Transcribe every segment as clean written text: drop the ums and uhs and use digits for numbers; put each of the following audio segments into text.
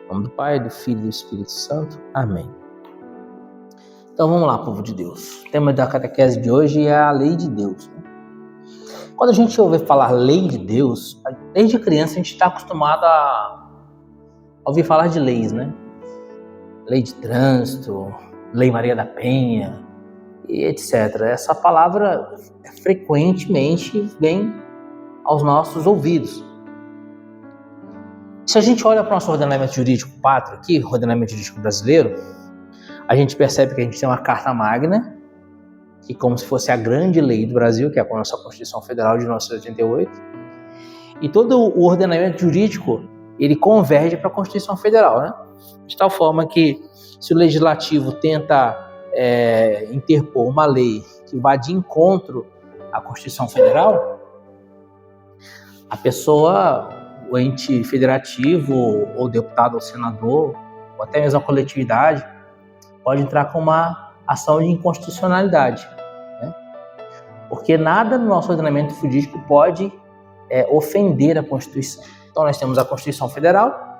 Em nome do Pai, do Filho e do Espírito Santo. Amém. Então vamos lá, povo de Deus. O tema da catequese de hoje é a lei de Deus. Quando a gente ouve falar lei de Deus, desde criança a gente está acostumado a ouvir falar de leis, né? Lei de trânsito, Lei Maria da Penha, e etc. Essa palavra frequentemente vem aos nossos ouvidos. Se a gente olha para o nosso ordenamento jurídico pátrio aqui, o ordenamento jurídico brasileiro, a gente percebe que a gente tem uma Carta Magna, que como se fosse a grande lei do Brasil, que é a nossa Constituição Federal de 1988, e todo o ordenamento jurídico, ele converge para a Constituição Federal, né? De tal forma que se o Legislativo tenta interpor uma lei que vá de encontro à Constituição Federal, a pessoa, o ente federativo, ou deputado ou senador, ou até mesmo a coletividade, pode entrar com uma ação de inconstitucionalidade, né? Porque nada no nosso ordenamento jurídico pode ofender a Constituição. Então nós temos a Constituição Federal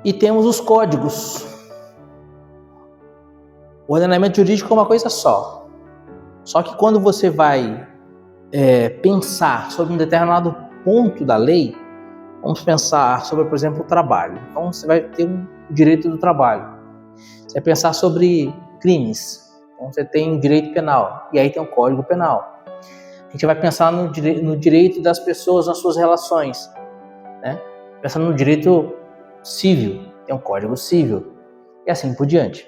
e temos os códigos. O ordenamento jurídico é uma coisa só. Só que quando você vai pensar sobre um determinado ponto da lei, vamos pensar sobre, por exemplo, o trabalho. Então você vai ter o direito do trabalho. Você vai pensar sobre crimes. Então você tem o direito penal. E aí tem o Código Penal. A gente vai pensar no direito das pessoas nas suas relações, né? Pensando no direito civil, tem um Código Civil. E assim por diante.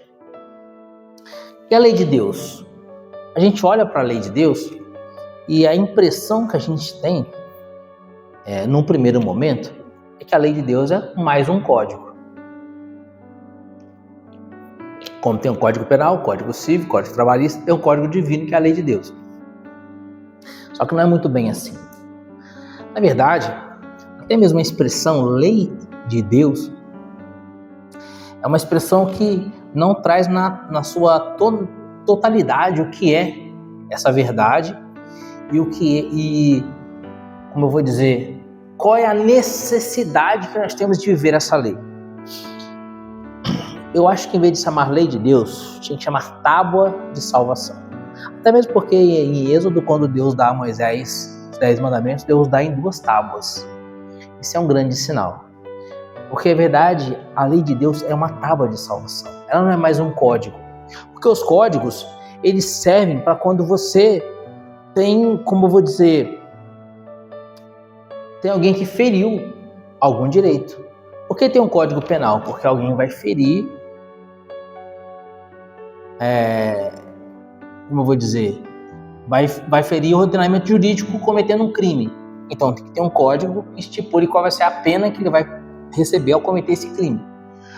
E a lei de Deus? A gente olha para a lei de Deus e a impressão que a gente tem, num primeiro momento, é que a lei de Deus é mais um código. Como tem o Código Penal, o Código Civil, o Código Trabalhista, tem o Código Divino, que é a lei de Deus. Só que não é muito bem assim. Na verdade, até mesmo a expressão lei de Deus é uma expressão que não traz na sua totalidade o que é essa verdade como eu vou dizer, qual é a necessidade que nós temos de viver essa lei. Eu acho que em vez de chamar lei de Deus, tinha que chamar tábua de salvação. Até mesmo porque em Êxodo, quando Deus dá a Moisés os 10 mandamentos, Deus dá em 2 tábuas. Isso é um grande sinal. Porque, é verdade, a lei de Deus é uma tábua de salvação. Ela não é mais um código. Porque os códigos, eles servem para quando você tem, como eu vou dizer, tem alguém que feriu algum direito. Por que tem um Código Penal? Porque alguém vai ferir, como eu vou dizer, vai ferir o ordenamento jurídico cometendo um crime. Então tem que ter um código que estipule qual vai ser a pena que ele vai receber ao cometer esse crime.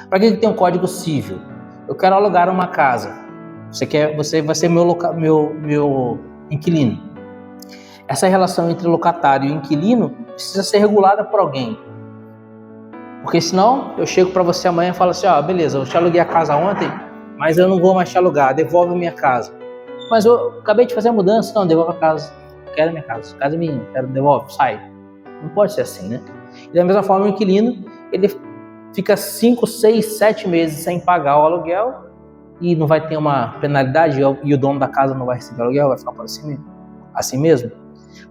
Para que tem um Código Civil? Eu quero alugar uma casa. Você vai ser meu inquilino. Essa relação entre locatário e inquilino precisa ser regulada por alguém. Porque senão eu chego para você amanhã e falo assim, beleza, eu te aluguei a casa ontem, mas eu não vou mais te alugar, devolve minha casa. Mas eu acabei de fazer a mudança, não, devolve a casa. Quero a minha casa, casa é minha, devolve, sai. Não pode ser assim, né? E da mesma forma o inquilino, ele fica 5, 6, 7 meses sem pagar o aluguel e não vai ter uma penalidade e o dono da casa não vai receber o aluguel, vai ficar por assim mesmo.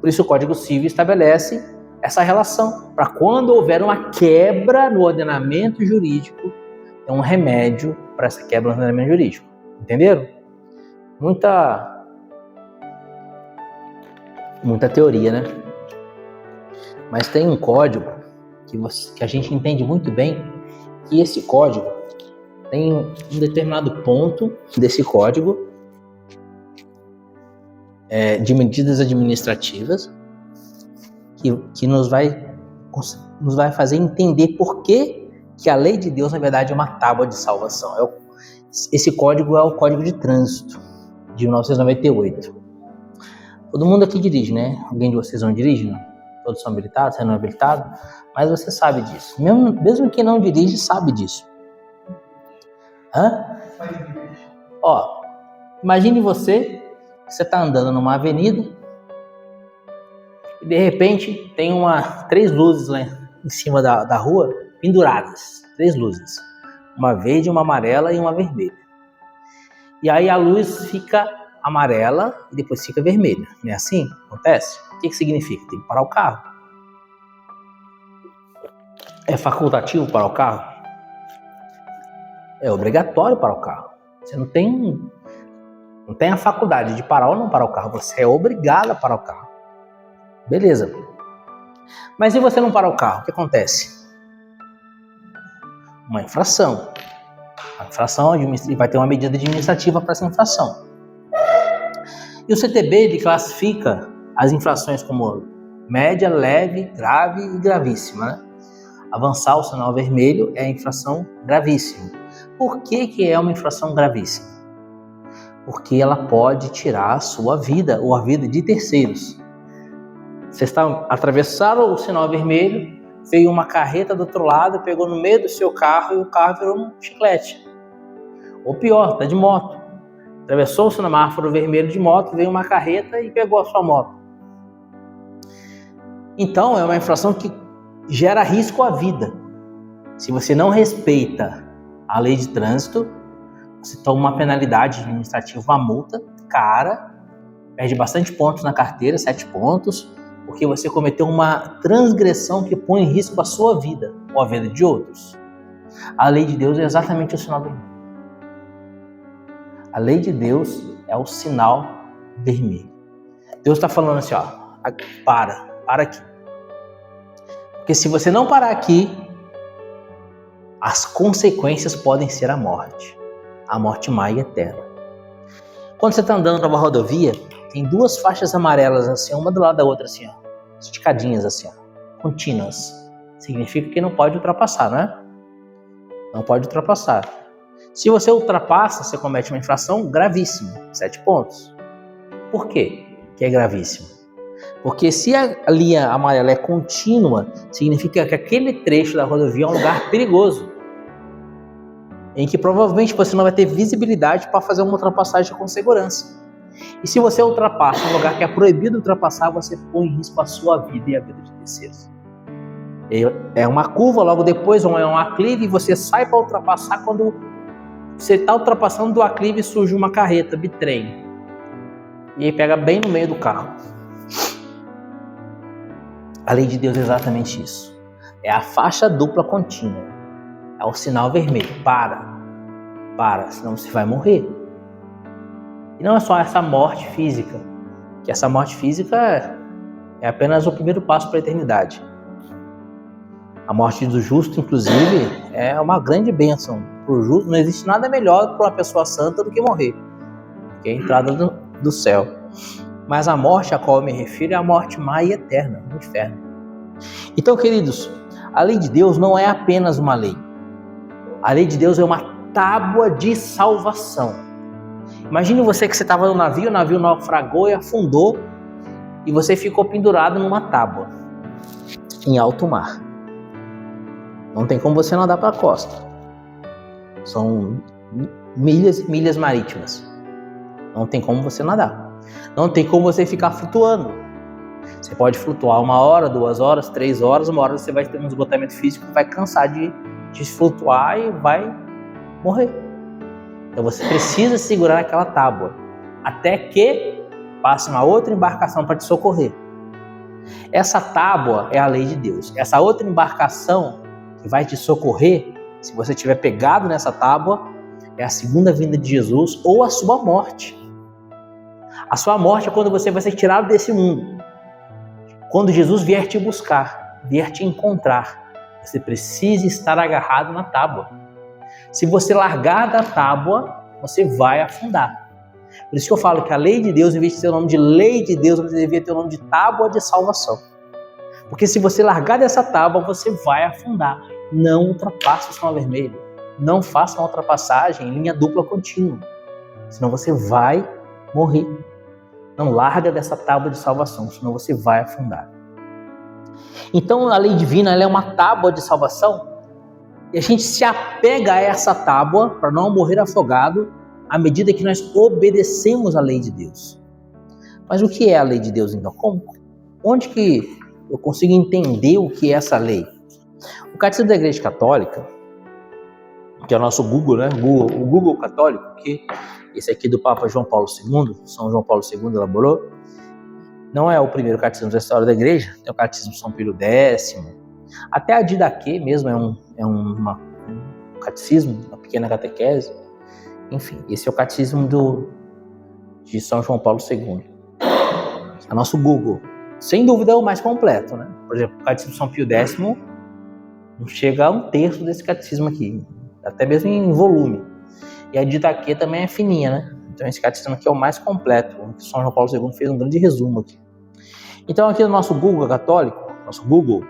Por isso o Código Civil estabelece essa relação, para quando houver uma quebra no ordenamento jurídico, tem um remédio para essa quebra no ordenamento jurídico. Entenderam? Muita teoria, né? Mas tem um código que a gente entende muito bem, que esse código tem um determinado ponto desse código de medidas administrativas que nos vai fazer entender por que a lei de Deus, na verdade, é uma tábua de salvação. Esse código é o Código de Trânsito, de 1998. Todo mundo aqui dirige, né? Alguém de vocês não dirige, não? Todos são habilitados, você não é habilitado, mas você sabe disso. Mesmo quem não dirige sabe disso. Imagine você está andando numa avenida e de repente tem 3 luzes lá em cima da rua penduradas, 3 luzes, uma verde, uma amarela e uma vermelha. E aí a luz fica amarela e depois fica vermelha, não é assim? Acontece? O que significa? Tem que parar o carro. É facultativo parar o carro? É obrigatório parar o carro. Você não tem a faculdade de parar ou não parar o carro, você é obrigado a parar o carro. Beleza. Mas se você não parar o carro, o que acontece? Uma infração. A infração vai ter uma medida administrativa para essa infração. E o CTB ele classifica as infrações como média, leve, grave e gravíssima, né? Avançar o sinal vermelho é infração gravíssima. Por que é uma infração gravíssima? Porque ela pode tirar a sua vida ou a vida de terceiros. Você atravessaram o sinal vermelho, veio uma carreta do outro lado, pegou no meio do seu carro e o carro virou um chiclete. Ou pior, está de moto. Atravessou o semáforo vermelho de moto, veio uma carreta e pegou a sua moto. Então, é uma infração que gera risco à vida. Se você não respeita a lei de trânsito, você toma uma penalidade administrativa, uma multa cara, perde bastante pontos na carteira, 7 pontos, porque você cometeu uma transgressão que põe em risco a sua vida ou a vida de outros. A lei de Deus é exatamente o sinal vermelho. A lei de Deus é o sinal vermelho. Deus está falando assim, ó, para aqui. Porque se você não parar aqui, as consequências podem ser a morte má e eterna. Quando você está andando numa rodovia, tem 2 faixas amarelas assim, uma do lado da outra assim, ó, esticadinhas assim, ó, contínuas. Significa que não pode ultrapassar, né? Não pode ultrapassar. Se você ultrapassa, você comete uma infração gravíssima, 7 pontos. Por quê que é gravíssimo? Porque se a linha amarela é contínua, significa que aquele trecho da rodovia é um lugar perigoso, em que provavelmente você não vai ter visibilidade para fazer uma ultrapassagem com segurança. E se você ultrapassa um lugar que é proibido ultrapassar, você põe em risco a sua vida e a vida de terceiros. É uma curva, logo depois ou é um aclive, e você sai para ultrapassar. Quando você está ultrapassando do aclive, surge uma carreta, bitrem, e aí pega bem no meio do carro. A lei de Deus é exatamente isso. É a faixa dupla contínua. É o sinal vermelho. Para, senão você vai morrer. E não é só essa morte física, que essa morte física é apenas o primeiro passo para a eternidade. A morte do justo, inclusive, é uma grande bênção. Para o justo, não existe nada melhor para uma pessoa santa do que morrer, que é a entrada do céu. Mas a morte a qual eu me refiro é a morte má e eterna, no inferno. Então, queridos, a lei de Deus não é apenas uma lei. A lei de Deus é uma tábua de salvação. Imagine você que você estava no navio, o navio naufragou e afundou, e você ficou pendurado numa tábua, em alto mar. Não tem como você nadar para a costa. São milhas e milhas marítimas. Não tem como você nadar. Não tem como você ficar flutuando. Você pode flutuar 1 hora, 2 horas, 3 horas, 1 hora você vai ter um esgotamento físico, vai cansar de flutuar e vai morrer. Então você precisa segurar aquela tábua até que passe uma outra embarcação para te socorrer. Essa tábua é a lei de Deus. Essa outra embarcação que vai te socorrer, se você estiver pegado nessa tábua, é a segunda vinda de Jesus ou a sua morte. A sua morte é quando você vai ser tirado desse mundo. Quando Jesus vier te buscar, vier te encontrar, você precisa estar agarrado na tábua. Se você largar da tábua, você vai afundar. Por isso que eu falo que a lei de Deus, em vez de ter o nome de lei de Deus, você devia ter o nome de tábua de salvação. Porque se você largar dessa tábua, você vai afundar. Não ultrapasse o sinal vermelho. Não faça uma ultrapassagem em linha dupla contínua. Senão você vai morrer. Não larga dessa tábua de salvação, senão você vai afundar. Então a lei divina ela é uma tábua de salvação e a gente se apega a essa tábua para não morrer afogado à medida que nós obedecemos a lei de Deus. Mas o que é a lei de Deus então? Onde que eu consigo entender o que é essa lei? O Catecismo da Igreja Católica, que é o nosso Google, né? O Google Católico, que esse aqui do Papa João Paulo II, São João Paulo II elaborou, não é o primeiro catecismo da história da Igreja, tem o Catecismo de São Pio X, até a Didaquê mesmo é um catecismo, uma pequena catequese. Enfim, esse é o Catecismo de São João Paulo II. É o nosso Google. Sem dúvida é o mais completo, né? Por exemplo, o Catecismo de São Pio X não chega a um terço desse catecismo aqui, até mesmo em volume. E a Didaquê também é fininha, né? Então esse catecismo aqui é o mais completo. O São João Paulo II fez um grande resumo aqui. Então aqui no nosso Google católico, nosso Google,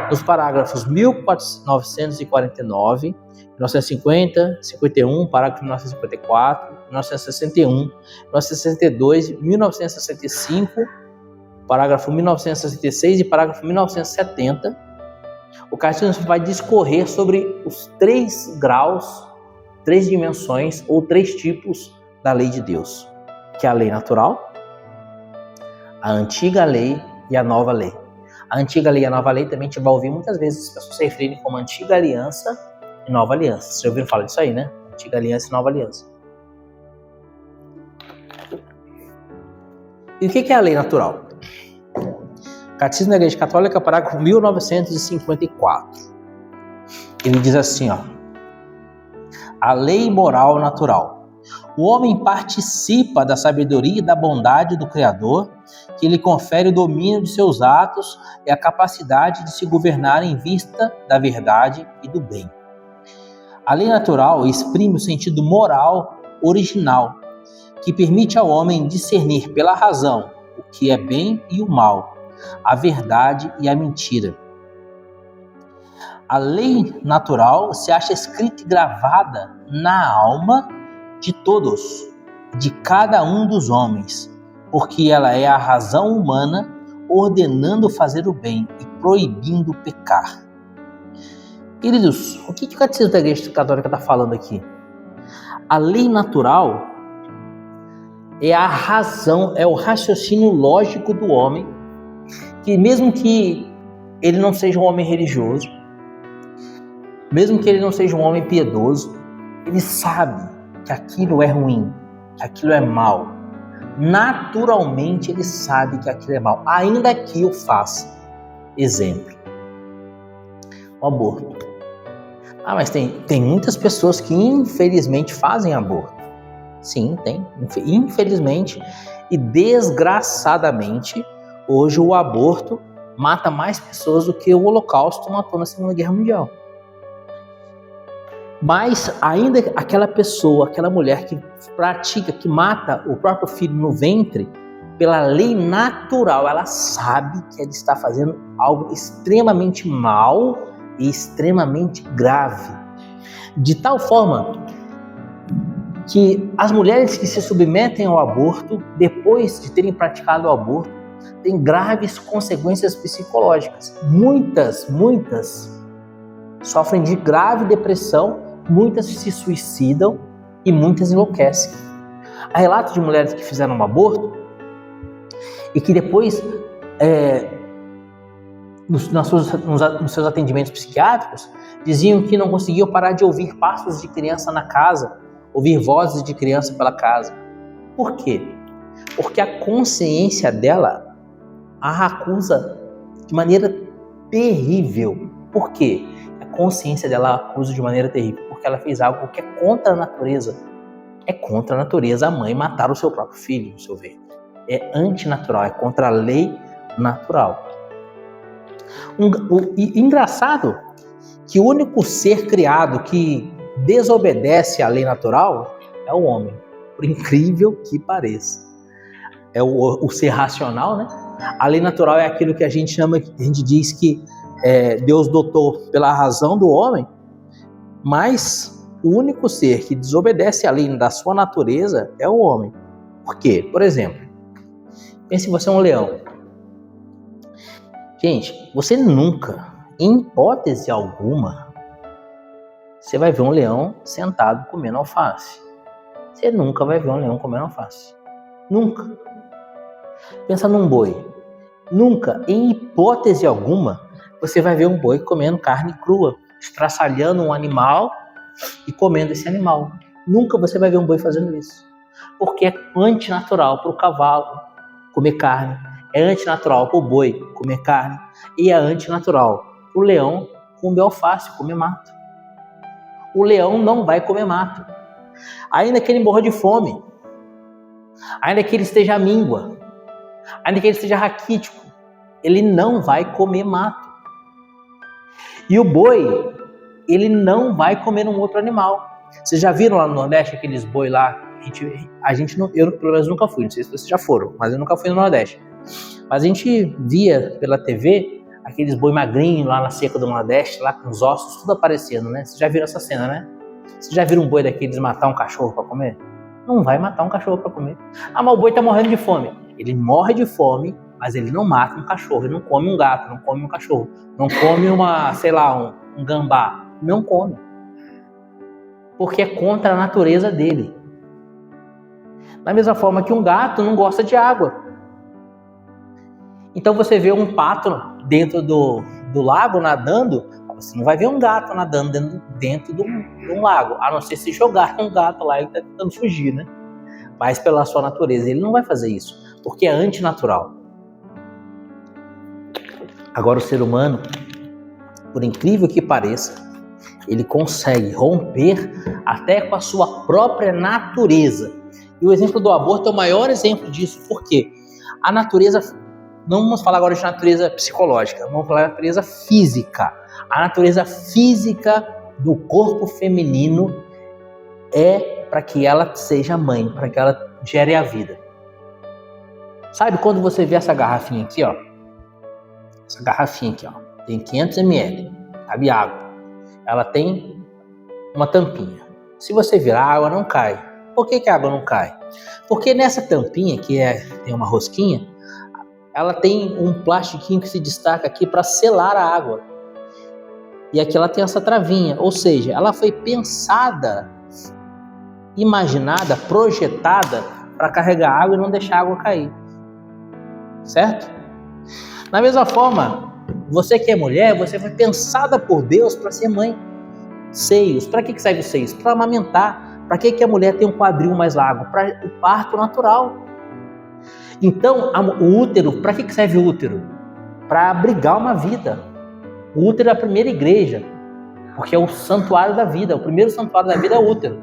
nos parágrafos 1949, 1950, 51, parágrafo 1954, 1961, 1962, 1965, parágrafo 1966 e parágrafo 1970, o catecismo vai discorrer sobre os 3 graus, 3 dimensões ou 3 tipos da lei de Deus, que é a lei natural, a antiga lei e a nova lei. A antiga lei e a nova lei também a gente vai ouvir muitas vezes as pessoas se referirem como antiga aliança e nova aliança. Vocês já ouviram falar disso aí, né? Antiga aliança e nova aliança. E o que é a lei natural? Catecismo da Igreja Católica, parágrafo 1954. Ele diz assim, ó: a lei moral natural. O homem participa da sabedoria e da bondade do Criador, que lhe confere o domínio de seus atos e a capacidade de se governar em vista da verdade e do bem. A lei natural exprime o sentido moral original, que permite ao homem discernir pela razão o que é bem e o mal, a verdade e a mentira. A lei natural se acha escrita e gravada na alma de todos, de cada um dos homens, porque ela é a razão humana ordenando fazer o bem e proibindo pecar. Queridos, o que o Catecismo da Igreja Católica está falando aqui? A lei natural é a razão, é o raciocínio lógico do homem, que mesmo que ele não seja um homem religioso, mesmo que ele não seja um homem piedoso, ele sabe que aquilo é ruim, que aquilo é mal. Naturalmente ele sabe que aquilo é mal, ainda que o faça. Exemplo: o aborto. Mas tem muitas pessoas que infelizmente fazem aborto. Sim, tem. Infelizmente e desgraçadamente, hoje o aborto mata mais pessoas do que o Holocausto matou na Segunda Guerra Mundial. Mas ainda aquela pessoa, aquela mulher que pratica, que mata o próprio filho no ventre, pela lei natural, ela sabe que ela está fazendo algo extremamente mal e extremamente grave. De tal forma que as mulheres que se submetem ao aborto, depois de terem praticado o aborto, têm graves consequências psicológicas. Muitas sofrem de grave depressão, muitas se suicidam e muitas enlouquecem. Há relatos de mulheres que fizeram um aborto e que depois, nos seus atendimentos psiquiátricos, diziam que não conseguiam parar de ouvir passos de criança na casa, ouvir vozes de criança pela casa. Por quê? Porque a consciência dela a acusa de maneira terrível. Por quê? A consciência dela a acusa de maneira terrível porque ela fez algo que é contra a natureza. É contra a natureza a mãe matar o seu próprio filho no seu ventre. É antinatural, é contra a lei natural. Engraçado que o único ser criado que desobedece à lei natural é o homem, por incrível que pareça. É o ser racional, né? A lei natural é aquilo que a gente chama, a gente diz que Deus dotou pela razão do homem, mas o único ser que desobedece à lei da sua natureza é o homem. Por quê? Por exemplo, pense você é um leão. Gente, você nunca, em hipótese alguma, você vai ver um leão sentado comendo alface. Você nunca vai ver um leão comendo alface. Nunca. Pensa num boi. Nunca, em hipótese alguma, você vai ver um boi comendo carne crua, estraçalhando um animal e comendo esse animal. Nunca você vai ver um boi fazendo isso. Porque é antinatural para o cavalo comer carne, é antinatural para o boi comer carne e é antinatural para o leão comer alface, comer mato. O leão não vai comer mato. Ainda que ele morra de fome, ainda que ele esteja à míngua, ainda que ele esteja raquítico, ele não vai comer mato. E o boi, ele não vai comer um outro animal. Vocês já viram lá no Nordeste aqueles boi lá? A gente não, eu pelo menos nunca fui, não sei se vocês já foram, mas eu nunca fui no Nordeste. Mas a gente via pela TV aqueles boi magrinhos lá na seca do Nordeste, lá com os ossos tudo aparecendo, né? Vocês já viram essa cena, né? Vocês já viram um boi daqueles matar um cachorro para comer? Não vai matar um cachorro para comer. Ah, mas o boi tá morrendo de fome. Ele morre de fome, mas ele não mata um cachorro, ele não come um gato, não come um cachorro, não come um gambá, não come. Porque é contra a natureza dele. Da mesma forma que um gato não gosta de água. Então você vê um pato dentro do lago nadando, você não vai ver um gato nadando dentro de um lago, a não ser se jogar um gato lá e está tentando fugir, né? Mas pela sua natureza, ele não vai fazer isso, porque é antinatural. Agora o ser humano, por incrível que pareça, ele consegue romper até com a sua própria natureza. E o exemplo do aborto é o maior exemplo disso, porque a natureza, não vamos falar agora de natureza psicológica, vamos falar de natureza física. A natureza física do corpo feminino é para que ela seja mãe, para que ela gere a vida. Sabe quando você vê essa garrafinha aqui, ó? Essa garrafinha aqui, ó, tem 500 ml, cabe água. Ela tem uma tampinha. Se você virar, a água não cai. Por que a água não cai? Porque nessa tampinha, tem uma rosquinha, ela tem um plastiquinho que se destaca aqui para selar a água. E aqui ela tem essa travinha, ou seja, ela foi pensada, imaginada, projetada para carregar água e não deixar a água cair. Certo? Da mesma forma, você que é mulher, você foi pensada por Deus para ser mãe. Seios, para que serve os seios? Para amamentar. Para que a mulher tem um quadril mais largo? Para o parto natural. Então, o útero, para que serve o útero? Para abrigar uma vida. O útero é a primeira igreja, porque é o santuário da vida. O primeiro santuário da vida é o útero.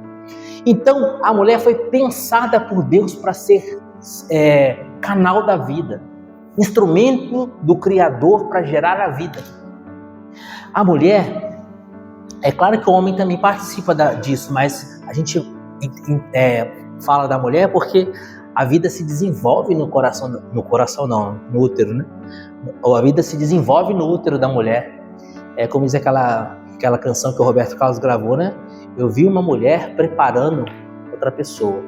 Então, a mulher foi pensada por Deus para ser canal da vida, instrumento do Criador para gerar a vida. A mulher, é claro que o homem também participa disso, mas a gente fala da mulher porque a vida se desenvolve no útero, né? Ou a vida se desenvolve no útero da mulher. É como diz aquela canção que o Roberto Carlos gravou, né? Eu vi uma mulher preparando outra pessoa.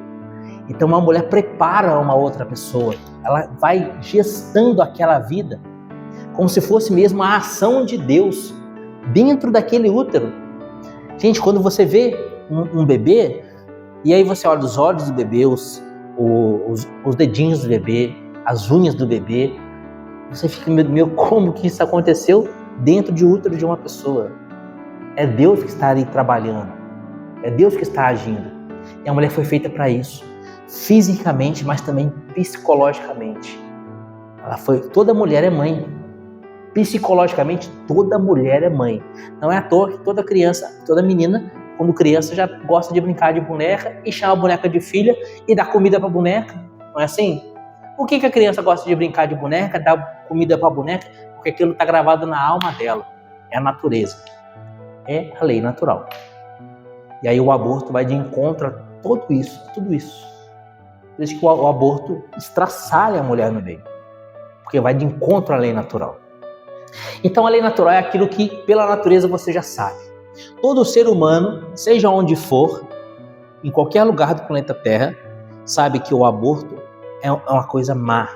Então uma mulher prepara uma outra pessoa. Ela vai gestando aquela vida como se fosse mesmo a ação de Deus dentro daquele útero. Gente, quando você vê um bebê, e aí você olha os olhos do bebê, os dedinhos do bebê, as unhas do bebê, você fica, meu, como que isso aconteceu dentro de útero de uma pessoa? É Deus que está ali trabalhando, é Deus que está agindo. E a mulher foi feita para isso, fisicamente, mas também psicologicamente. Toda mulher é mãe. Psicologicamente, toda mulher é mãe. Não é à toa que toda criança, toda menina, quando criança, já gosta de brincar de boneca e chama a boneca de filha e dá comida para a boneca. Não é assim? Por que a criança gosta de brincar de boneca, dá comida para a boneca? Porque aquilo está gravado na alma dela. É a natureza. É a lei natural. E aí o aborto vai de encontro a tudo isso. Por isso que o aborto estraçalha a mulher no meio. Porque vai de encontro à lei natural. Então a lei natural é aquilo que pela natureza você já sabe. Todo ser humano, seja onde for, em qualquer lugar do planeta Terra, sabe que o aborto é uma coisa má,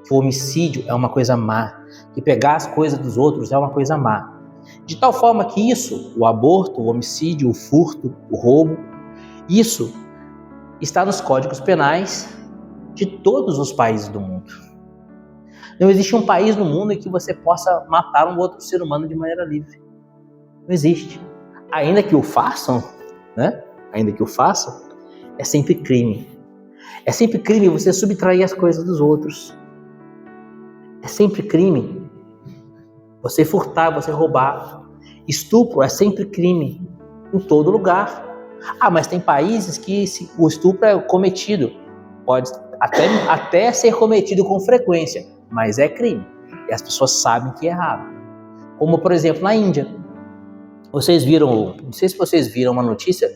que o homicídio é uma coisa má, que pegar as coisas dos outros é uma coisa má. De tal forma que isso, o aborto, o homicídio, o furto, o roubo, isso está nos códigos penais de todos os países do mundo. Não existe um país no mundo em que você possa matar um outro ser humano de maneira livre. Não existe. Ainda que o façam, né? Ainda que o façam, é sempre crime. É sempre crime você subtrair as coisas dos outros. É sempre crime você furtar, você roubar. Estupro é sempre crime, em todo lugar. Mas tem países que o estupro é cometido. Pode até ser cometido com frequência, mas é crime. E as pessoas sabem que é errado. Como, por exemplo, na Índia. Não sei se vocês viram uma notícia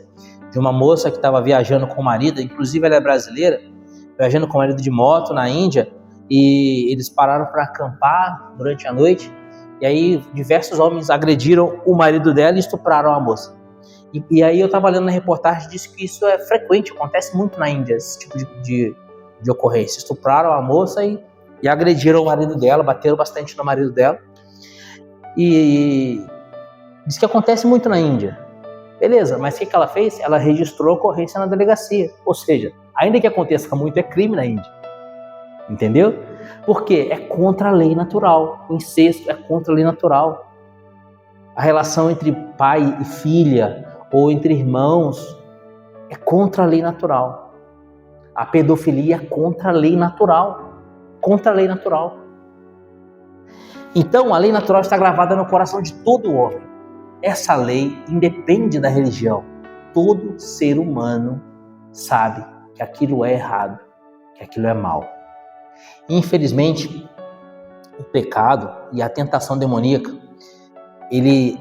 de uma moça que estava viajando com o marido, inclusive ela é brasileira, viajando com o marido de moto na Índia, e eles pararam para acampar durante a noite, e aí diversos homens agrediram o marido dela e estupraram a moça. E aí eu estava lendo na reportagem, disse que isso é frequente, acontece muito na Índia, esse tipo de ocorrência. Estupraram a moça e agrediram o marido dela, bateram bastante no marido dela. E diz que acontece muito na Índia. Beleza, mas o que ela fez? Ela registrou a ocorrência na delegacia. Ou seja, ainda que aconteça muito, é crime na Índia. Entendeu? Porque é contra a lei natural. O incesto é contra a lei natural. A relação entre pai e filha, ou entre irmãos, é contra a lei natural. A pedofilia é contra a lei natural. Contra a lei natural. Então, a lei natural está gravada no coração de todo homem. Essa lei independe da religião. Todo ser humano sabe que aquilo é errado, que aquilo é mal. Infelizmente, o pecado e a tentação demoníaca, ele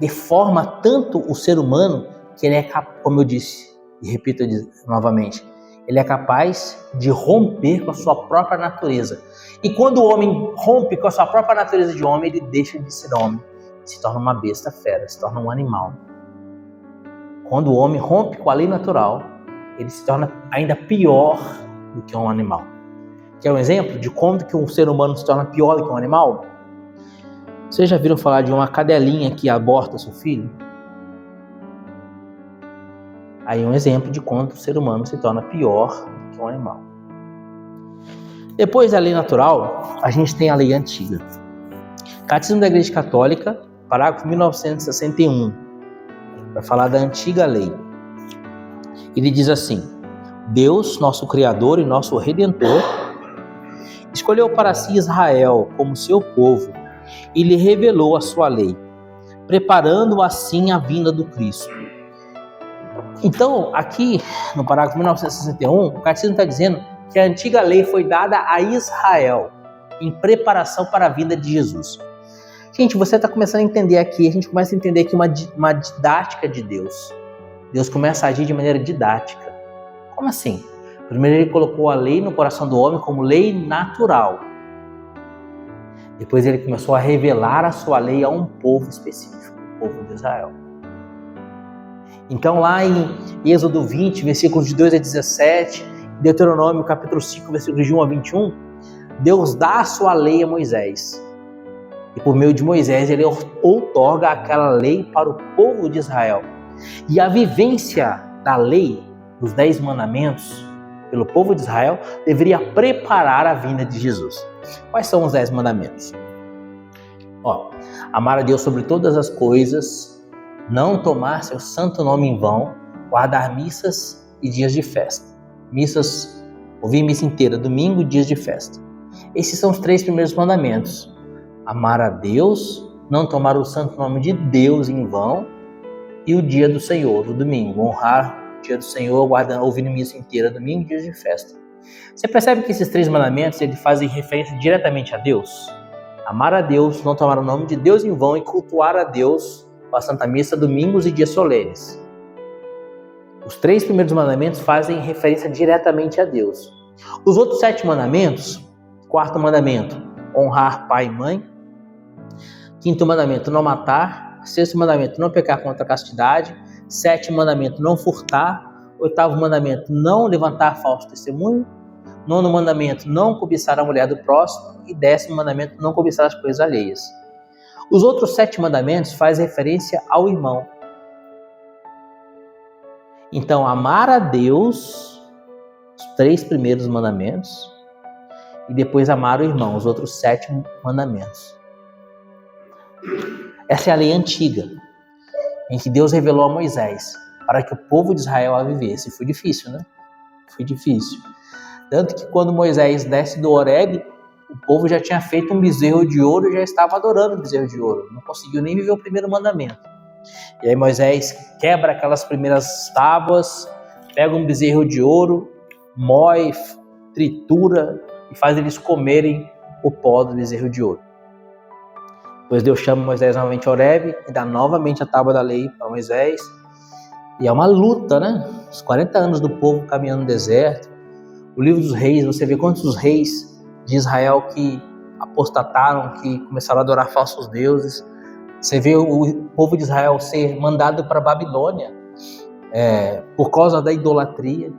deforma tanto o ser humano que ele é capaz, como eu disse, e repito novamente, ele é capaz de romper com a sua própria natureza. E quando o homem rompe com a sua própria natureza de homem, ele deixa de ser homem, se torna uma besta fera, se torna um animal. Quando o homem rompe com a lei natural, ele se torna ainda pior do que um animal. Quer um exemplo de como que um ser humano se torna pior do que um animal? Vocês já viram falar de uma cadelinha que aborta seu filho? Aí um exemplo de quando o ser humano se torna pior do que um animal. Depois da lei natural, a gente tem a lei antiga. Catecismo da Igreja Católica, parágrafo 1961, vai falar da antiga lei. Ele diz assim: Deus, nosso Criador e nosso Redentor, escolheu para si Israel como seu povo e lhe revelou a sua lei, preparando assim a vinda do Cristo. Então, aqui no parágrafo 1961, o Catecismo está dizendo que a antiga lei foi dada a Israel em preparação para a vinda de Jesus. Gente, você está começando a entender aqui, a gente começa a entender aqui uma didática de Deus. Deus começa a agir de maneira didática. Como assim? Primeiro ele colocou a lei no coração do homem como lei natural. Depois ele começou a revelar a sua lei a um povo específico, o povo de Israel. Então lá em Êxodo 20, versículos de 2 a 17, Deuteronômio capítulo 5, versículos de 1 a 21, Deus dá a sua lei a Moisés. E por meio de Moisés ele outorga aquela lei para o povo de Israel. E a vivência da lei, dos 10 mandamentos, pelo povo de Israel, deveria preparar a vinda de Jesus. Quais são os 10 mandamentos? Amar a Deus sobre todas as coisas, não tomar seu santo nome em vão, guardar missas e dias de festa. Ouvir missa inteira, domingo e dias de festa. Esses são os 3 primeiros mandamentos. Amar a Deus, não tomar o santo nome de Deus em vão, e o dia do Senhor, o domingo, honrar o dia do Senhor, ouvindo missa inteira, domingo e dias de festa. Você percebe que esses 3 mandamentos eles fazem referência diretamente a Deus? Amar a Deus, não tomar o nome de Deus em vão e cultuar a Deus com a Santa Missa, domingos e dias solenes. Os 3 primeiros mandamentos fazem referência diretamente a Deus. Os outros 7 mandamentos, 4º mandamento, honrar pai e mãe. 5º mandamento, não matar. 6º mandamento, não pecar contra a castidade. 7º mandamento, não furtar. 8º mandamento, não levantar falso testemunho. 9º mandamento, não cobiçar a mulher do próximo. E 10º mandamento, não cobiçar as coisas alheias. Os outros 7 mandamentos fazem referência ao irmão. Então, amar a Deus, os 3 primeiros mandamentos, e depois amar o irmão, os outros 7 mandamentos. Essa é a lei antiga, em que Deus revelou a Moisés, para que o povo de Israel a vivesse. Foi difícil, né? Foi difícil. Tanto que quando Moisés desce do Horebe, o povo já tinha feito um bezerro de ouro e já estava adorando o bezerro de ouro. Não conseguiu nem viver o primeiro mandamento. E aí Moisés quebra aquelas primeiras tábuas, pega um bezerro de ouro, moe, tritura e faz eles comerem o pó do bezerro de ouro. Depois Deus chama Moisés novamente a Horebe e dá novamente a tábua da lei para Moisés. E é uma luta, né? Os 40 anos do povo caminhando no deserto. O livro dos reis, você vê quantos reis de Israel que apostataram, que começaram a adorar falsos deuses. Você vê o povo de Israel ser mandado para a Babilônia por causa da idolatria.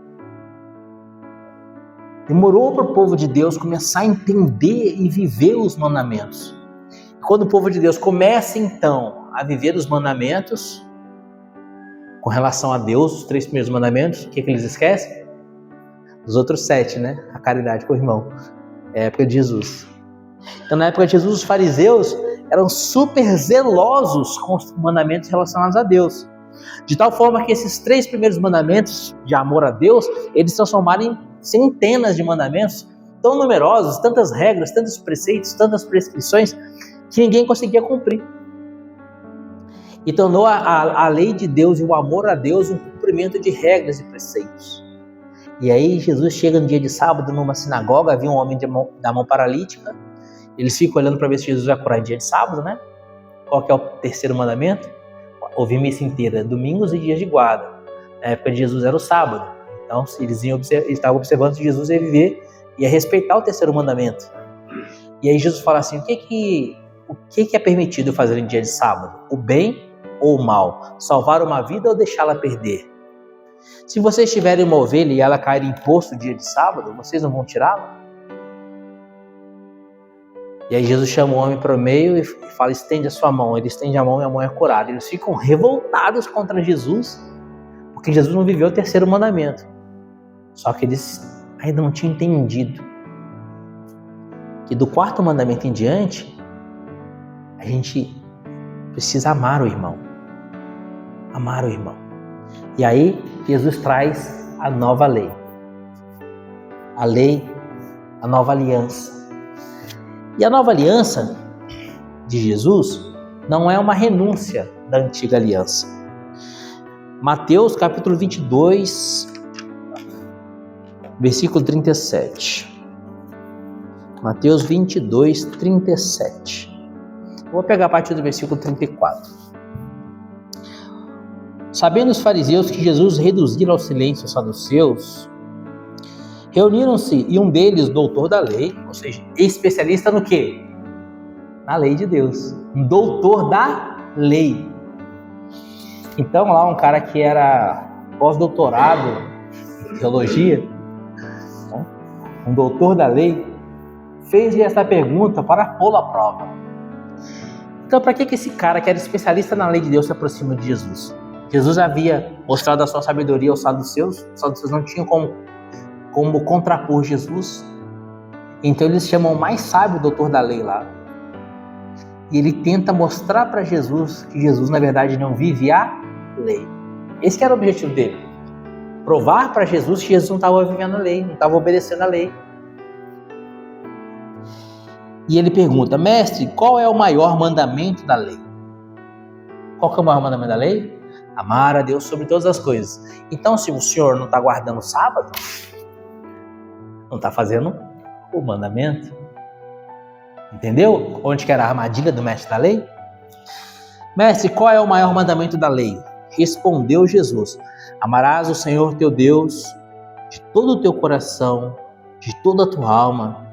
Demorou para o povo de Deus começar a entender e viver os mandamentos. E quando o povo de Deus começa então a viver os mandamentos, com relação a Deus, os 3 primeiros mandamentos, o que eles esquecem? Os outros 7, né? A caridade com o irmão. É a época de Jesus. Então, na época de Jesus, os fariseus eram super zelosos com os mandamentos relacionados a Deus. De tal forma que esses 3 primeiros mandamentos de amor a Deus, eles transformaram em centenas de mandamentos tão numerosos, tantas regras, tantos preceitos, tantas prescrições, que ninguém conseguia cumprir. E tornou a lei de Deus e o amor a Deus um cumprimento de regras e preceitos. E aí Jesus chega no dia de sábado numa sinagoga, havia um homem da mão paralítica. Eles ficam olhando para ver se Jesus vai curar em dia de sábado, né? Qual que é o 3º mandamento? Ouvir missa inteira, domingos e dias de guarda. Na época de Jesus era o sábado. Então eles estavam observando se Jesus ia viver e ia respeitar o 3º mandamento. E aí Jesus fala assim, o que é permitido fazer em dia de sábado? O bem ou o mal? Salvar uma vida ou deixá-la perder? Se vocês tiverem uma ovelha e ela cair em poço no dia de sábado, vocês não vão tirá-la? E aí Jesus chama o homem para o meio e fala, estende a sua mão. Ele estende a mão e a mão é curada. Eles ficam revoltados contra Jesus, porque Jesus não viveu o 3º mandamento. Só que eles ainda não tinham entendido que do 4º mandamento em diante, a gente precisa amar o irmão. Amar o irmão. E aí Jesus traz a nova lei. A lei, a nova aliança. E a nova aliança de Jesus não é uma renúncia da antiga aliança. Mateus capítulo 22, versículo 37. Mateus 22, 37. Vou pegar a partir do versículo 34. Sabendo os fariseus que Jesus reduzira ao silêncio os saduceus, reuniram-se e um deles, doutor da lei, ou seja, especialista no quê? Na lei de Deus. Um doutor da lei. Então lá um cara que era pós-doutorado em teologia, né? Um doutor da lei, fez-lhe essa pergunta para pô-lo à prova. Então para que esse cara que era especialista na lei de Deus se aproxima de Jesus? Jesus havia mostrado a sua sabedoria aos saduceus. Os saduceus não tinham como contrapor Jesus. Então eles chamam o mais sábio doutor da lei lá. E ele tenta mostrar para Jesus que Jesus na verdade não vive a lei. Esse que era o objetivo dele. Provar para Jesus que Jesus não estava vivendo a lei, não estava obedecendo a lei. E ele pergunta, mestre, qual é o maior mandamento da lei? Qual que é o maior mandamento da lei? Amar a Deus sobre todas as coisas. Então, se o senhor não está guardando o sábado, não está fazendo o mandamento. Entendeu? Onde que era a armadilha do mestre da lei? Mestre, qual é o maior mandamento da lei? Respondeu Jesus. Amarás o Senhor teu Deus de todo o teu coração, de toda a tua alma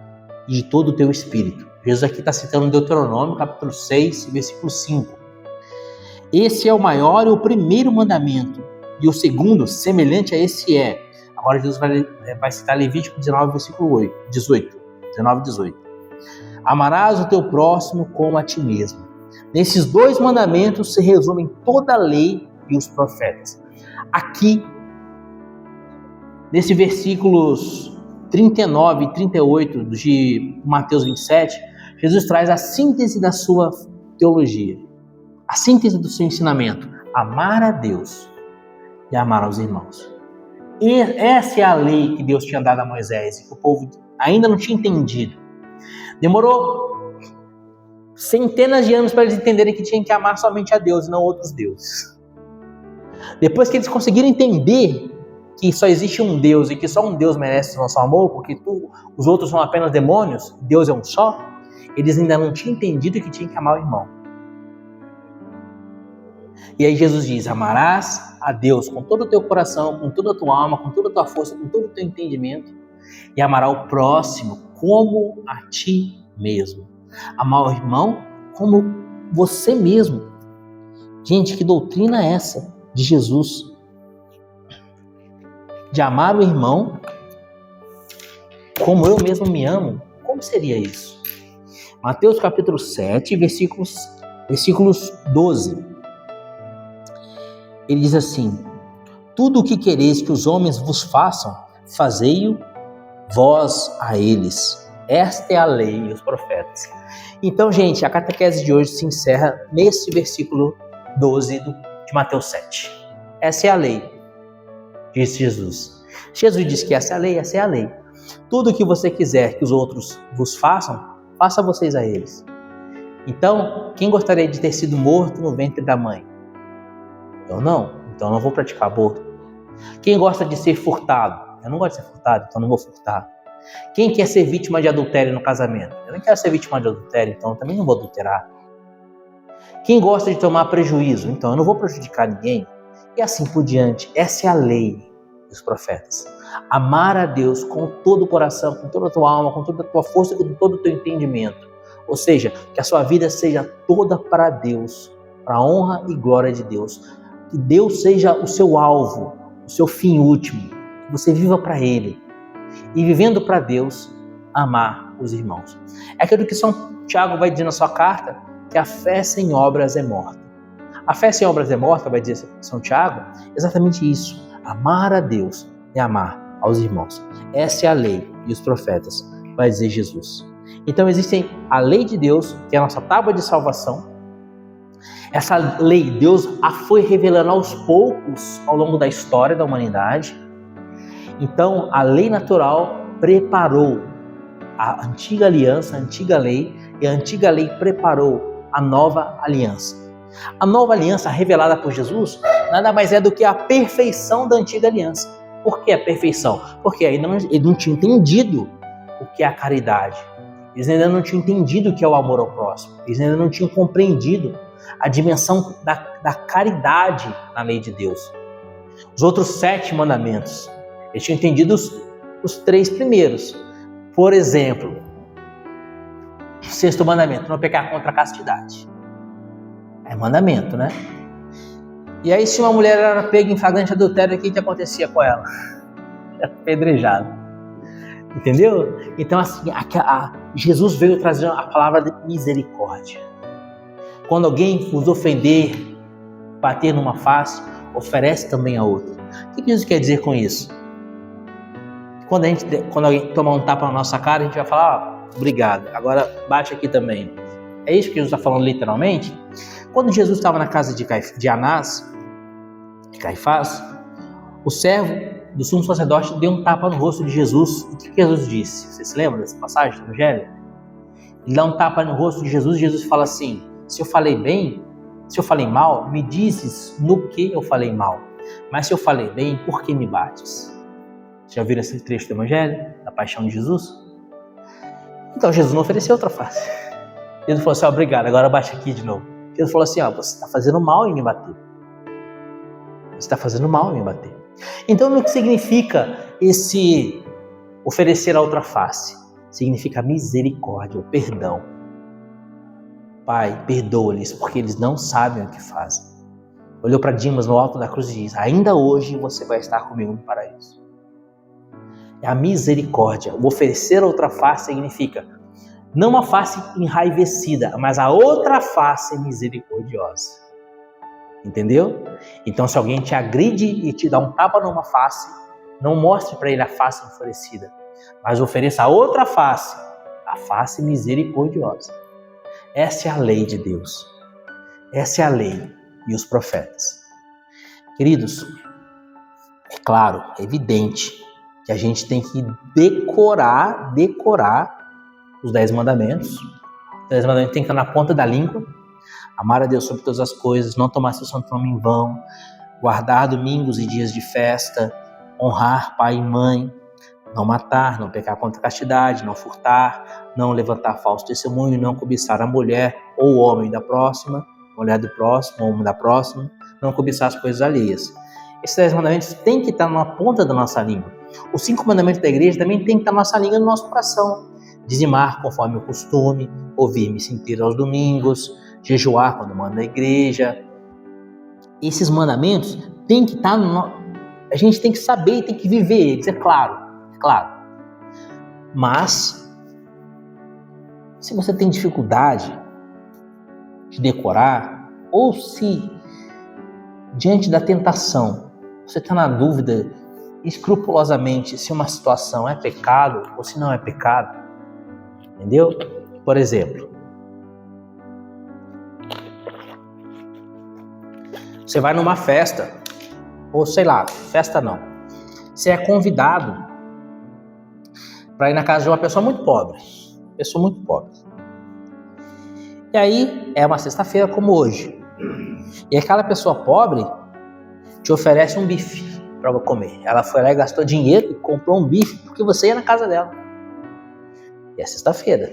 e de todo o teu espírito. Jesus aqui está citando Deuteronômio, capítulo 6, versículo 5. Esse é o maior e o primeiro mandamento. E o segundo, semelhante a esse é. Agora Jesus vai citar Levítico 19, versículo 18. Amarás o teu próximo como a ti mesmo. Nesses 2 mandamentos se resumem toda a lei e os profetas. Aqui, nesses versículos 39 e 38 de Mateus 27, Jesus traz a síntese da sua teologia, a síntese do seu ensinamento: amar a Deus e amar aos irmãos. E essa é a lei que Deus tinha dado a Moisés, que o povo ainda não tinha entendido. Demorou centenas de anos para eles entenderem que tinham que amar somente a Deus e não outros deuses. Depois que eles conseguiram entender que só existe um Deus e que só um Deus merece o nosso amor, porque os outros são apenas demônios, Deus é um só, eles ainda não tinham entendido que tinham que amar o irmão. E aí Jesus diz: amarás a Deus com todo o teu coração, com toda a tua alma, com toda a tua força, com todo o teu entendimento, e amará o próximo como a ti mesmo. Amar o irmão como você mesmo. Gente, que doutrina é essa de Jesus? De amar o irmão como eu mesmo me amo? Como seria isso? Mateus capítulo 7, versículos 12. Ele diz assim: tudo o que quereis que os homens vos façam, fazei-o vós a eles. Esta é a lei e os profetas. Então, gente, a catequese de hoje se encerra nesse versículo 12 de Mateus 7. Essa é a lei, disse Jesus. Jesus disse que essa é a lei, essa é a lei. Tudo o que você quiser que os outros vos façam, faça vocês a eles. Então, quem gostaria de ter sido morto no ventre da mãe? Eu não, então eu não vou praticar aborto. Quem gosta de ser furtado? Eu não gosto de ser furtado, então eu não vou furtar. Quem quer ser vítima de adultério no casamento? Eu não quero ser vítima de adultério, então eu também não vou adulterar. Quem gosta de tomar prejuízo? Então eu não vou prejudicar ninguém. E assim por diante. Essa é a lei dos profetas. Amar a Deus com todo o coração, com toda a tua alma, com toda a tua força, com todo o teu entendimento. Ou seja, que a sua vida seja toda para Deus, para a honra e glória de Deus. Que Deus seja o seu alvo, o seu fim último. Que você viva para Ele. E vivendo para Deus, amar os irmãos. É aquilo que São Tiago vai dizer na sua carta, que a fé sem obras é morta. A fé sem obras é morta, vai dizer São Tiago, exatamente isso. Amar a Deus e amar aos irmãos. Essa é a lei e os profetas, vai dizer Jesus. Então existe a lei de Deus, que é a nossa tábua de salvação. Essa lei, Deus a foi revelando aos poucos ao longo da história da humanidade. Então, a lei natural preparou a antiga aliança, a antiga lei, e a antiga lei preparou a nova aliança. A nova aliança revelada por Jesus nada mais é do que a perfeição da antiga aliança. Por que a perfeição? Porque ainda ele não tinha entendido o que é a caridade. Eles ainda não tinham entendido o que é o amor ao próximo. Eles ainda não tinham compreendido a dimensão da caridade na lei de Deus. Os outros 7 mandamentos, eles tinham entendido os 3 primeiros. Por exemplo, o 6º mandamento, não pecar contra a castidade. É mandamento, né? E aí, se uma mulher era pega em flagrante adultério, o que acontecia com ela? Era apedrejada. Entendeu? Então, assim, Jesus veio trazer a palavra de misericórdia. Quando alguém vos ofender, bater numa face, oferece também a outra. O que isso quer dizer com isso? Quando alguém tomar um tapa na nossa cara, a gente vai falar: obrigado, agora bate aqui também. É isso que Jesus está falando literalmente? Quando Jesus estava na casa de Anás, de Caifás, o servo do sumo sacerdote deu um tapa no rosto de Jesus. O que Jesus disse? Você se lembra dessa passagem do Evangelho? Ele dá um tapa no rosto de Jesus e Jesus fala assim: se eu falei bem, se eu falei mal, me dizes no que eu falei mal. Mas se eu falei bem, por que me bates? Já viram esse trecho do Evangelho? Da paixão de Jesus? Então Jesus não ofereceu outra face. Jesus falou assim: obrigado, agora bate aqui de novo. Jesus falou assim: você está fazendo mal em me bater. Você está fazendo mal em me bater. Então o que significa esse oferecer a outra face? Significa misericórdia, o perdão. Pai, perdoa-lhes, porque eles não sabem o que fazem. Olhou para Dimas no alto da cruz e diz: ainda hoje você vai estar comigo no paraíso. É a misericórdia. O oferecer a outra face significa não uma face enraivecida, mas a outra face misericordiosa. Entendeu? Então, se alguém te agride e te dá um tapa numa face, não mostre para ele a face enfurecida. mas ofereça a outra face, a face misericordiosa. Essa é a lei de Deus. Essa é a lei e os profetas. Queridos, é claro, é evidente que a gente tem que decorar os 10 mandamentos. Os 10 mandamentos tem que estar na ponta da língua. Amar a Deus sobre todas as coisas, não tomar seu santo nome em vão, guardar domingos e dias de festa, honrar pai e mãe, não matar, não pecar contra a castidade, não furtar, não levantar falso testemunho, não cobiçar a mulher ou o homem da próxima, mulher do próximo, homem da próxima, não cobiçar as coisas alheias. Esses 10 mandamentos têm que estar na ponta da nossa língua. Os 5 mandamentos da igreja também têm que estar na nossa língua e no nosso coração. Dizimar conforme o costume, ouvir missa inteira aos domingos, jejuar quando manda a igreja. Esses mandamentos têm que estar a gente tem que saber, tem que viver eles, é claro. Mas se você tem dificuldade de decorar, ou se diante da tentação você está na dúvida escrupulosamente se uma situação é pecado ou se não é pecado, entendeu? Por exemplo, você vai numa festa, ou sei lá, festa não, você é convidado para ir na casa de uma pessoa muito pobre. E aí, é uma sexta-feira como hoje. E aquela pessoa pobre te oferece um bife para comer. Ela foi lá e gastou dinheiro e comprou um bife porque você ia na casa dela. E é sexta-feira.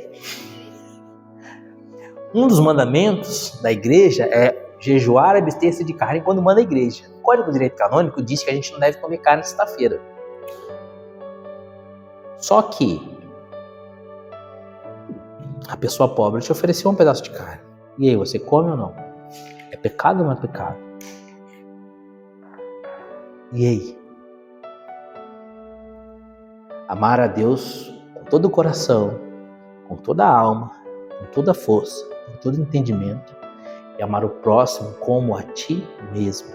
Um dos mandamentos da igreja é jejuar e abster-se de carne quando manda a igreja. O Código de Direito Canônico diz que a gente não deve comer carne sexta-feira. Só que a pessoa pobre te ofereceu um pedaço de carne. E aí, você come ou não? É pecado ou não é pecado? E aí? Amar a Deus com todo o coração, com toda a alma, com toda a força, com todo o entendimento, e amar o próximo como a ti mesmo.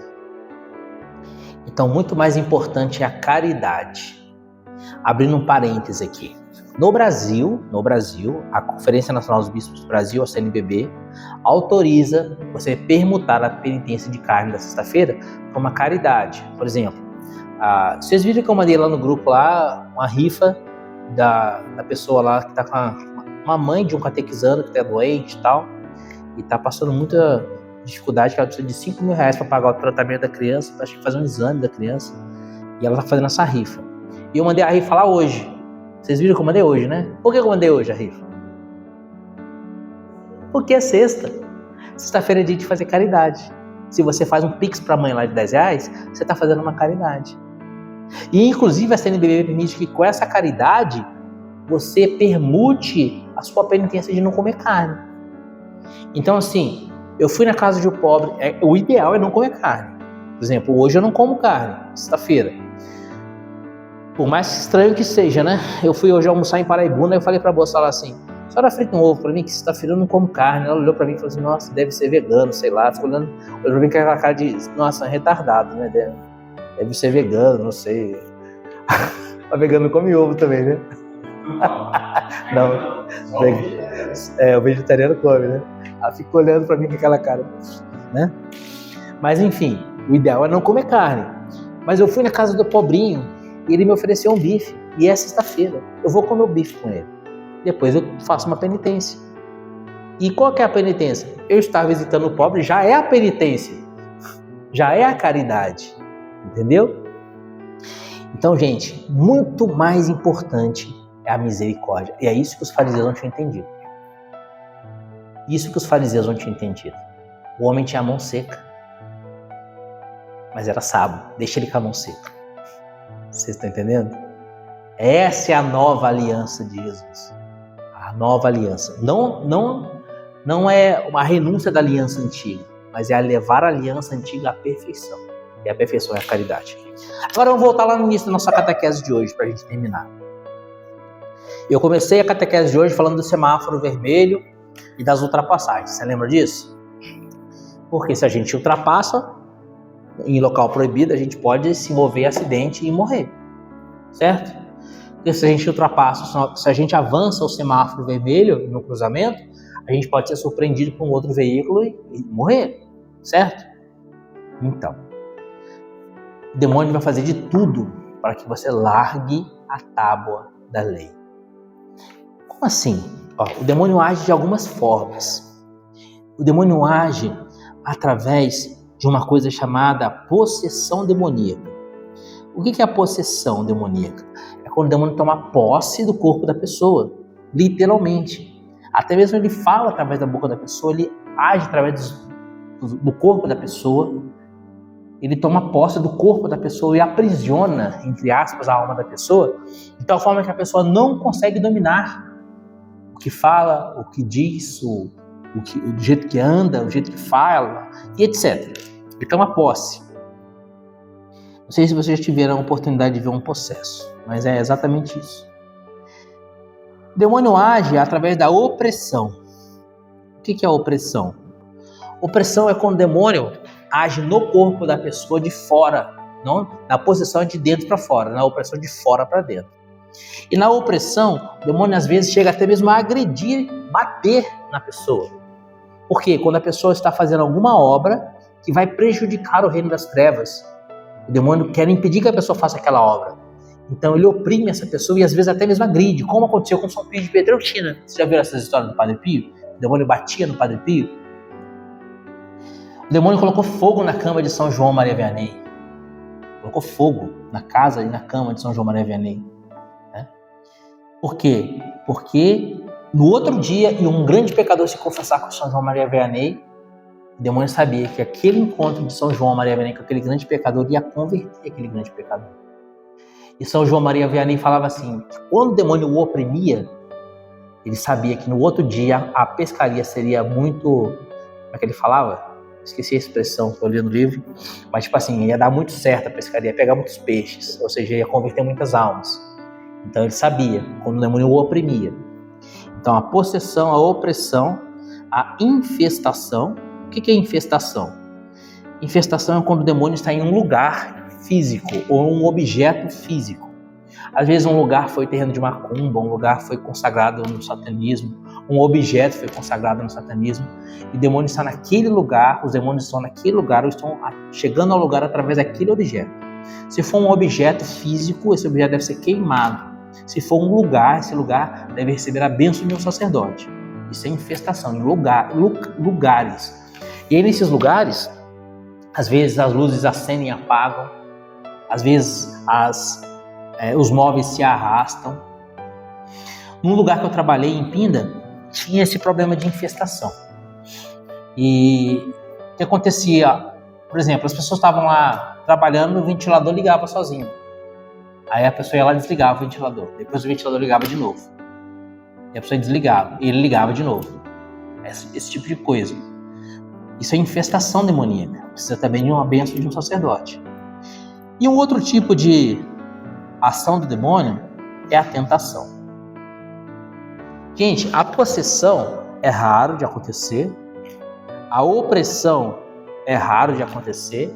Então, muito mais importante é a caridade. Abrindo um parêntese aqui. No Brasil, a Conferência Nacional dos Bispos do Brasil, a CNBB, autoriza você permutar a penitência de carne da sexta-feira para uma caridade. Por exemplo, vocês viram que eu mandei lá no grupo lá uma rifa da pessoa lá que está com uma mãe de um catequizando que está doente e tal, e está passando muita dificuldade, que ela precisa de R$5.000 para pagar o tratamento da criança, acho que fazer um exame da criança, e ela está fazendo essa rifa. E eu mandei a rifa lá hoje. Vocês viram que eu mandei hoje, né? Por que eu mandei hoje a rifa? Porque é sexta. Sexta-feira é dia de fazer caridade. Se você faz um pix para a mãe lá de R$10, você está fazendo uma caridade. E inclusive a CNBB permite que com essa caridade você permute a sua penitência de não comer carne. Então assim, eu fui na casa de um pobre, o ideal é não comer carne. Por exemplo, hoje eu não como carne, sexta-feira. Por mais estranho que seja, né? Eu fui hoje almoçar em Paraibuna e eu falei pra moça lá assim: a senhora frita um ovo pra mim, que sexta-feira eu não como carne. Ela olhou pra mim e falou assim: nossa, deve ser vegano, sei lá. Ficou olhando pra mim com aquela cara de, nossa, retardado, né? Deve ser vegano, não sei. A vegano não come ovo também, né? Não. O vegetariano come, né? Ela ficou olhando pra mim com aquela cara, né? Mas enfim, o ideal é não comer carne. Mas eu fui na casa do pobrinho e ele me ofereceu um bife. E é sexta-feira. Eu vou comer o bife com ele. Depois eu faço uma penitência. E qual que é a penitência? Eu estar visitando o pobre já é a penitência. Já é a caridade. Entendeu? Então, gente, muito mais importante é a misericórdia. E é isso que os fariseus não tinham entendido. Isso que os fariseus não tinham entendido. O homem tinha a mão seca. Mas era sábio. Deixa ele com a mão seca. Vocês estão entendendo? Essa é a nova aliança de Jesus. A nova aliança. Não é uma renúncia da aliança antiga, mas é a levar a aliança antiga à perfeição. E a perfeição é a caridade. Agora vamos voltar lá no início da nossa catequese de hoje, para a gente terminar. Eu comecei a catequese de hoje falando do semáforo vermelho e das ultrapassagens. Você lembra disso? Porque se a gente ultrapassa em local proibido, a gente pode se envolver em acidente e morrer, certo? Porque se a gente ultrapassa, se a gente avança o semáforo vermelho no cruzamento, a gente pode ser surpreendido por um outro veículo e morrer, certo? Então, o demônio vai fazer de tudo para que você largue a tábua da lei. Como assim? O demônio age de algumas formas. O demônio age através de uma coisa chamada possessão demoníaca. O que é a possessão demoníaca? É quando o demônio toma posse do corpo da pessoa, literalmente. Até mesmo ele fala através da boca da pessoa, ele age através do corpo da pessoa, ele toma posse do corpo da pessoa e aprisiona, entre aspas, a alma da pessoa, de tal forma que a pessoa não consegue dominar o que fala, o que diz, o jeito que anda, o jeito que fala, e etc. Ele toma posse. Não sei se vocês já tiveram a oportunidade de ver um possesso, mas é exatamente isso. O demônio age através da opressão. O que é a opressão? Opressão é quando o demônio age no corpo da pessoa de fora, não na possessão de dentro para fora, na opressão de fora para dentro. E na opressão, o demônio às vezes chega até mesmo a agredir, bater na pessoa. Por quê? Quando a pessoa está fazendo alguma obra que vai prejudicar o reino das trevas, o demônio quer impedir que a pessoa faça aquela obra. Então ele oprime essa pessoa e às vezes até mesmo agride, como aconteceu com São Pio de Pietrelcina. Você já viu essas histórias do Padre Pio? O demônio batia no Padre Pio. O demônio colocou fogo na cama de São João Maria Vianney. Colocou fogo na casa e na cama de São João Maria Vianney. Por quê? Porque no outro dia, e um grande pecador se confessar com São João Maria Vianney, o demônio sabia que aquele encontro de São João Maria Vianney com aquele grande pecador ia converter aquele grande pecador. E São João Maria Vianney falava assim, que quando o demônio o oprimia, ele sabia que no outro dia a pescaria seria muito... Como é que ele falava? Esqueci a expressão, estou lendo o livro. Mas tipo assim, ia dar muito certo a pescaria, ia pegar muitos peixes, ou seja, ia converter muitas almas. Então ele sabia, quando o demônio o oprimia. Então a possessão, a opressão, a infestação. O que é infestação? Infestação é quando o demônio está em um lugar físico ou um objeto físico. Às vezes um lugar foi terreno de macumba, um lugar foi consagrado no satanismo, um objeto foi consagrado no satanismo, e o demônio está naquele lugar, os demônios estão naquele lugar, ou estão chegando ao lugar através daquele objeto. Se for um objeto físico, esse objeto deve ser queimado. Se for um lugar, esse lugar deve receber a bênção de um sacerdote. Isso é infestação, em lugares. E aí nesses lugares, às vezes as luzes acendem e apagam, às vezes os móveis se arrastam. Num lugar que eu trabalhei, em Pinda, tinha esse problema de infestação. E o que acontecia? Por exemplo, as pessoas estavam lá trabalhando, o ventilador ligava sozinho. Aí a pessoa ia lá e desligava o ventilador. Depois o ventilador ligava de novo. E a pessoa desligava, e ele ligava de novo. Esse tipo de coisa. Isso é infestação demoníaca. Precisa também de uma bênção de um sacerdote. E um outro tipo de ação do demônio é a tentação. Gente, a possessão é raro de acontecer. A opressão é raro de acontecer.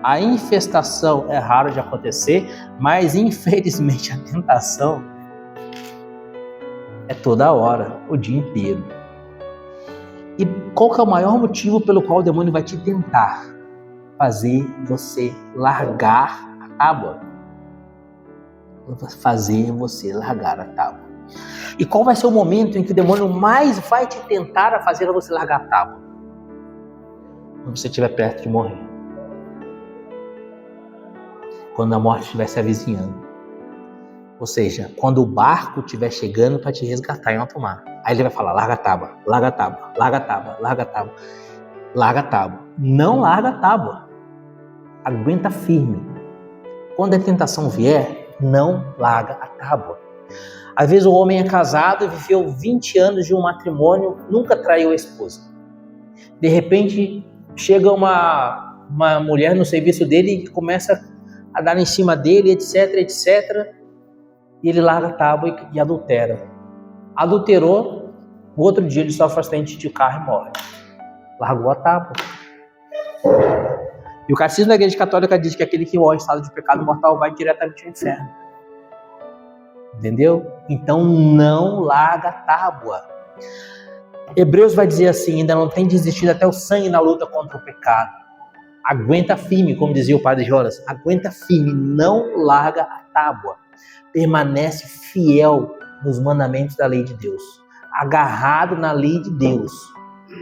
A infestação é raro de acontecer. Mas, infelizmente, a tentação é toda hora, o dia inteiro. E qual que é o maior motivo pelo qual o demônio vai te tentar? Fazer você largar a tábua. Fazer você largar a tábua. E qual vai ser o momento em que o demônio mais vai te tentar a fazer você largar a tábua? Quando você estiver perto de morrer. Quando a morte estiver se avizinhando. Ou seja, quando o barco estiver chegando para te resgatar em alto mar. Aí ele vai falar, larga a tábua, larga a tábua, larga a tábua, larga a tábua, larga a tábua. Não larga a tábua. Aguenta firme. Quando a tentação vier, não larga a tábua. Às vezes o homem é casado e viveu 20 anos de um matrimônio, nunca traiu a esposa. De repente, chega uma mulher no serviço dele que começa a dar em cima dele, etc, etc. E ele larga a tábua e adultera. Adulterou, no outro dia ele sofre um acidente de carro e morre. Largou a tábua. E o catecismo da Igreja Católica diz que aquele que morre em estado de pecado mortal vai diretamente ao inferno. Entendeu? Então não larga a tábua. Hebreus vai dizer assim: ainda não tem desistido até o sangue na luta contra o pecado. Aguenta firme, como dizia o padre Jonas, aguenta firme, não larga a tábua. Permanece fiel nos mandamentos da lei de Deus. Agarrado na lei de Deus.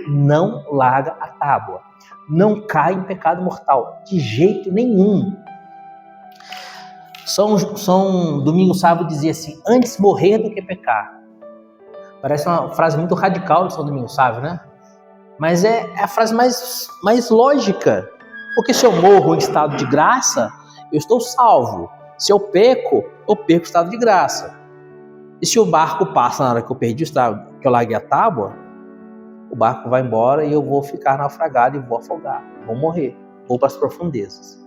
Não larga a tábua. Não cai em pecado mortal, de jeito nenhum. São Domingos Sábio dizia assim: antes morrer do que pecar. Parece uma frase muito radical de São Domingos Sábio, né? Mas é a frase mais lógica. Porque se eu morro em estado de graça, eu estou salvo. Se eu peco o estado de graça. E se o barco passa na hora que eu perdi o estado, que eu larguei a tábua, o barco vai embora e eu vou ficar naufragado e vou afogar, vou morrer, vou para as profundezas.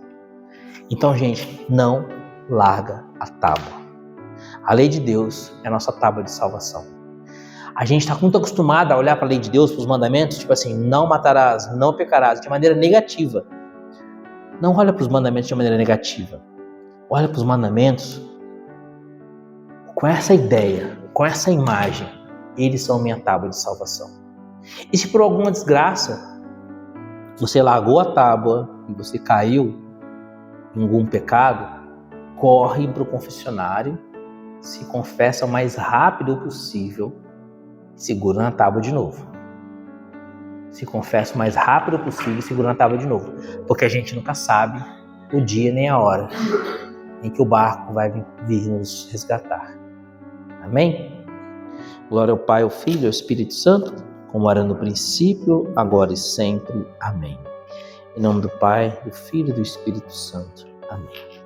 Então, gente, não larga a tábua. A lei de Deus é a nossa tábua de salvação. A gente está muito acostumado a olhar para a lei de Deus, para os mandamentos, tipo assim, não matarás, não pecarás, de maneira negativa. Não olha para os mandamentos de maneira negativa. Olha para os mandamentos com essa ideia, com essa imagem. Eles são minha tábua de salvação. E se por alguma desgraça você largou a tábua e você caiu em algum pecado, corre para o confessionário, se confessa o mais rápido possível, segura na tábua de novo. Se confessa o mais rápido possível, segura na tábua de novo. Porque a gente nunca sabe o dia nem a hora em que o barco vai vir nos resgatar. Amém? Glória ao Pai, ao Filho e ao Espírito Santo, como era no princípio, agora e sempre. Amém. Em nome do Pai, do Filho e do Espírito Santo. Amém.